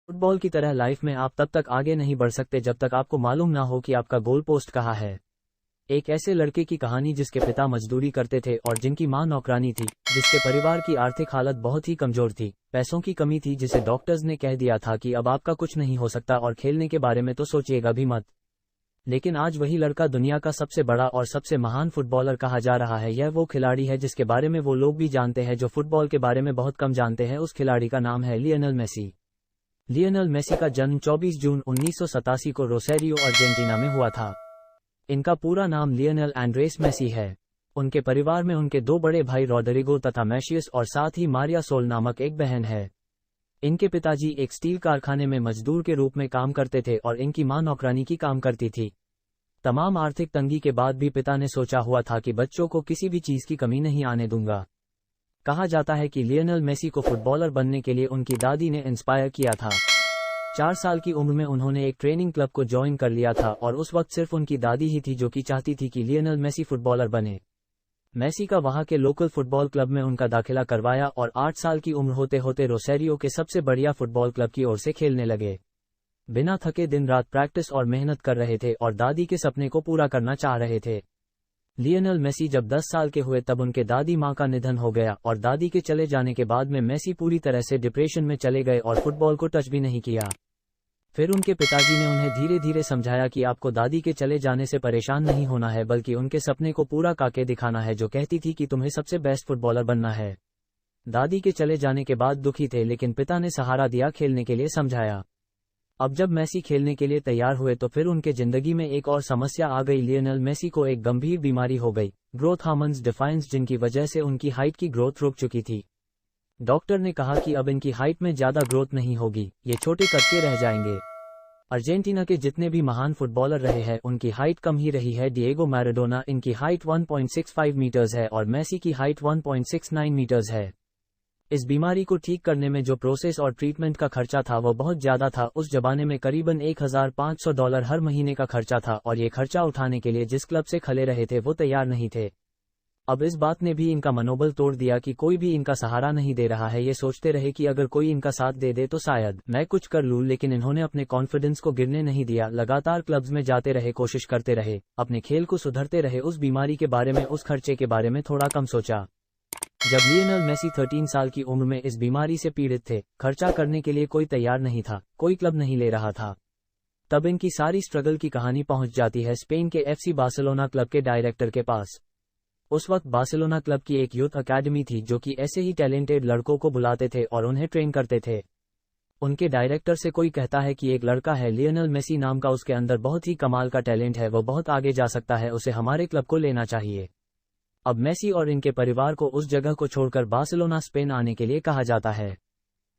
Football की तरह life में आप तब तक आगे नहीं बढ़ सकते जब तक आपको मालूम ना हो कि आपका गोल पोस्ट कहाँ है। एक ऐसे लड़के की कहानी जिसके पिता मजदूरी करते थे और जिनकी मां नौकरानी थी, जिसके परिवार की आर्थिक हालत बहुत ही कमजोर थी, पैसों की कमी थी, जिसे डॉक्टर्स ने कह दिया था कि अब आपका कुछ नहीं हो सकता और खेलने के बारे में तो सोचिएगा भी मत। लेकिन आज वही लड़का दुनिया का सबसे बड़ा और सबसे महान फुटबॉलर कहा जा रहा है। यह वो खिलाड़ी है जिसके बारे में वो लोग भी जानते हैं जो फुटबॉल के बारे में बहुत कम जानते हैं। उस खिलाड़ी का नाम है लियोनेल मेसी। लियोनेल मेसी का जन्म 24 जून 1987 को रोसेरियो अर्जेंटीना में हुआ था। इनका पूरा नाम लियोनेल एंड्रेस मेसी है। उनके परिवार में उनके दो बड़े भाई रोड्रिगो तथा मैशियस और साथ ही मारिया सोल नामक एक बहन है। इनके पिताजी एक स्टील कारखाने में मजदूर के रूप में काम करते थे और इनकी मां नौकरानी की काम करती थी। तमाम आर्थिक तंगी के बाद भी पिता ने सोचा हुआ था कि बच्चों को किसी भी चीज की कमी नहीं आने दूंगा। कहा जाता है कि लियोनेल मेसी को फुटबॉलर बनने के लिए उनकी दादी ने इंस्पायर किया था। 4 साल की उम्र में उन्होंने एक ट्रेनिंग क्लब को ज्वाइन कर लिया था और उस वक्त सिर्फ उनकी दादी ही थी जो कि चाहती थी कि लियोनेल मेसी फुटबॉलर बने। मेसी का वहां के लोकल फुटबॉल क्लब में उनका दाखिला करवाया और 8 साल की उम्र होते होते रोसेरियो के सबसे बढ़िया फुटबॉल क्लब की ओर से खेलने लगे। बिना थके दिन रात प्रैक्टिस और मेहनत कर रहे थे और दादी के सपने को पूरा करना चाह रहे थे। लियोनेल मेसी जब 10 साल के हुए तब उनके दादी मां का निधन हो गया और दादी के चले जाने के बाद में मेसी पूरी तरह से डिप्रेशन में चले गए और फुटबॉल को टच भी नहीं किया। फिर उनके पिताजी ने उन्हें धीरे धीरे समझाया कि आपको दादी के चले जाने से परेशान नहीं होना है, बल्कि उनके सपने को पूरा करके दिखाना है जो कहती थी कि तुम्हें सबसे बेस्ट फुटबॉलर बनना है। दादी के चले जाने के बाद दुखी थे, लेकिन पिता ने सहारा दिया, खेलने के लिए समझाया। अब जब मेसी खेलने के लिए तैयार हुए तो फिर उनके जिंदगी में एक और समस्या आ गई। लियोनेल मेसी को एक गंभीर बीमारी हो गई, ग्रोथ हार्मोन्स डिफाइंस, जिनकी वजह से उनकी हाइट की ग्रोथ रुक चुकी थी। डॉक्टर ने कहा कि अब इनकी हाइट में ज्यादा ग्रोथ नहीं होगी, ये छोटे कद के रह जाएंगे। अर्जेंटीना के जितने भी महान फुटबॉलर रहे हैं उनकी हाइट कम ही रही है। डिएगो मैराडोना, इनकी हाइट 1.65 मीटर्स है और मेसी की हाइट 1.69 मीटर्स है। इस बीमारी को ठीक करने में जो प्रोसेस और ट्रीटमेंट का खर्चा था वो बहुत ज्यादा था। उस जमाने में करीबन $1500 हर महीने का खर्चा था और ये खर्चा उठाने के लिए जिस क्लब से खले रहे थे वो तैयार नहीं थे। अब इस बात ने भी इनका मनोबल तोड़ दिया कि कोई भी इनका सहारा नहीं दे रहा है। ये सोचते रहे कि अगर कोई इनका साथ दे दे तो शायद मैं कुछ कर लूं, लेकिन इन्होंने अपने कॉन्फिडेंस को गिरने नहीं दिया। लगातार क्लब्स में जाते रहे, कोशिश करते रहे, अपने खेल को सुधरते रहे। उस बीमारी के बारे में, उस खर्चे के बारे में थोड़ा कम सोचा। जब लियोनेल मेसी 13 साल की उम्र में इस बीमारी से पीड़ित थे, खर्चा करने के लिए कोई तैयार नहीं था, कोई क्लब नहीं ले रहा था, तब इनकी सारी स्ट्रगल की कहानी पहुंच जाती है स्पेन के एफसी बार्सिलोना क्लब के डायरेक्टर के पास। उस वक्त बार्सिलोना क्लब की एक यूथ अकेडमी थी जो कि ऐसे ही टैलेंटेड लड़कों को बुलाते थे और उन्हें ट्रेन करते थे। उनके डायरेक्टर से कोई कहता है कि एक लड़का है लियोनेल मेसी नाम का, उसके अंदर बहुत ही कमाल का टैलेंट है, वो बहुत आगे जा सकता है, उसे हमारे क्लब को लेना चाहिए। अब मेसी और इनके परिवार को उस जगह को छोड़कर बार्सिलोना स्पेन आने के लिए कहा जाता है।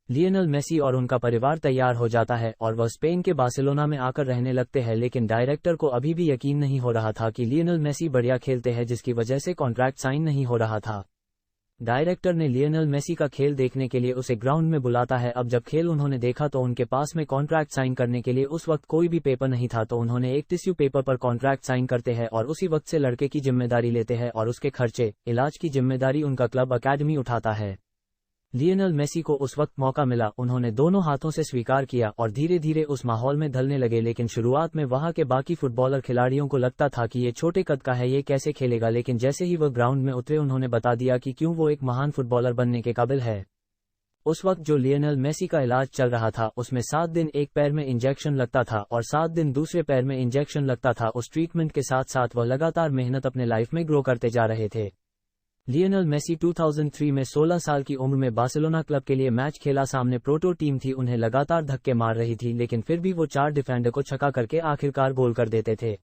लियोनेल मेसी और उनका परिवार तैयार हो जाता है और वह स्पेन के बार्सिलोना में आकर रहने लगते हैं, लेकिन डायरेक्टर को अभी भी यकीन नहीं हो रहा था कि लियोनेल मेसी बढ़िया खेलते हैं, जिसकी वजह से कॉन्ट्रैक्ट साइन नहीं हो रहा था। डायरेक्टर ने लियोनेल मेसी का खेल देखने के लिए उसे ग्राउंड में बुलाता है। अब जब खेल उन्होंने देखा तो उनके पास में कॉन्ट्रैक्ट साइन करने के लिए उस वक्त कोई भी पेपर नहीं था, तो उन्होंने एक टिश्यू पेपर पर कॉन्ट्रैक्ट साइन करते हैं और उसी वक्त से लड़के की जिम्मेदारी लेते हैं और उसके खर्चे, इलाज की जिम्मेदारी उनका क्लब अकेडमी उठाता है। लियोनेल मेसी को उस वक्त मौका मिला, उन्होंने दोनों हाथों से स्वीकार किया और धीरे धीरे उस माहौल में ढलने लगे। लेकिन शुरुआत में वहां के बाकी फुटबॉलर खिलाड़ियों को लगता था कि ये छोटे कद का है, ये कैसे खेलेगा, लेकिन जैसे ही वह ग्राउंड में उतरे उन्होंने बता दिया कि क्यों वो एक महान फुटबॉलर बनने के काबिल है। उस वक्त जो लियोनेल मेसी का इलाज चल रहा था उसमें 7 दिन एक पैर में इंजेक्शन लगता था और 7 दिन दूसरे पैर में इंजेक्शन लगता था। उस ट्रीटमेंट के साथ साथ वह लगातार मेहनत अपने लाइफ में ग्रो करते जा रहे थे। लियोनेल मेसी 2003 में 16 साल की उम्र में बार्सिलोना क्लब के लिए मैच खेला। सामने प्रोटो टीम थी, उन्हें लगातार धक्के मार रही थी, लेकिन फिर भी वो 4 डिफेंडर को छक्का करके आखिरकार गोल कर देते थे।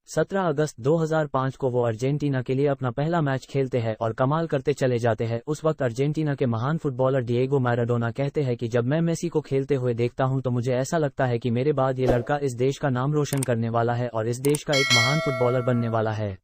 17 अगस्त 2005 को वो अर्जेंटीना के लिए अपना पहला मैच खेलते हैं और कमाल करते चले जाते हैं। उस वक्त अर्जेंटीना के महान फुटबॉलर डिएगो मैराडोना कहते हैं कि जब मैं मेसी को खेलते हुए देखता हूं तो मुझे ऐसा लगता है कि मेरे बाद ये लड़का इस देश का नाम रोशन करने वाला है और इस देश का एक महान फुटबॉलर बनने वाला है।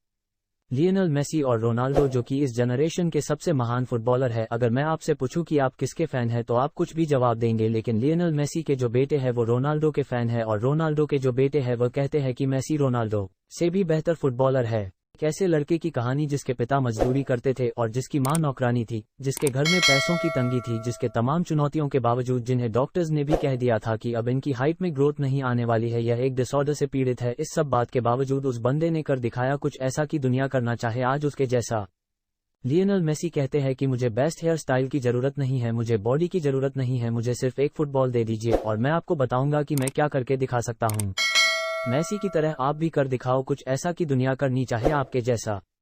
लियोनेल मेसी और रोनाल्डो, जो कि इस जनरेशन के सबसे महान फुटबॉलर है, अगर मैं आपसे पूछूं कि आप किसके फैन हैं तो आप कुछ भी जवाब देंगे, लेकिन लियोनेल मेसी के जो बेटे हैं वो रोनाल्डो के फैन है और रोनाल्डो के जो बेटे हैं वो कहते हैं कि मेसी रोनाल्डो से भी बेहतर फुटबॉलर है। एक ऐसे लड़के की कहानी जिसके पिता मजदूरी करते थे और जिसकी मां नौकरानी थी, जिसके घर में पैसों की तंगी थी, जिसके तमाम चुनौतियों के बावजूद जिन्हें डॉक्टर्स ने भी कह दिया था कि अब इनकी हाइट में ग्रोथ नहीं आने वाली है, यह एक डिसऑर्डर से पीड़ित है, इस सब बात के बावजूद उस बंदे ने कर दिखाया कुछ ऐसा कि दुनिया करना चाहे आज उसके जैसा। लियोनेल मेसी कहते हैं कि मुझे बेस्ट हेयर स्टाइल की जरूरत नहीं है, मुझे बॉडी की जरूरत नहीं है, मुझे सिर्फ एक फुटबॉल दे दीजिए और मैं आपको बताऊंगा कि मैं क्या करके दिखा सकता हूं। मेसी की तरह आप भी कर दिखाओ कुछ ऐसा कि दुनिया करनी चाहे आपके जैसा।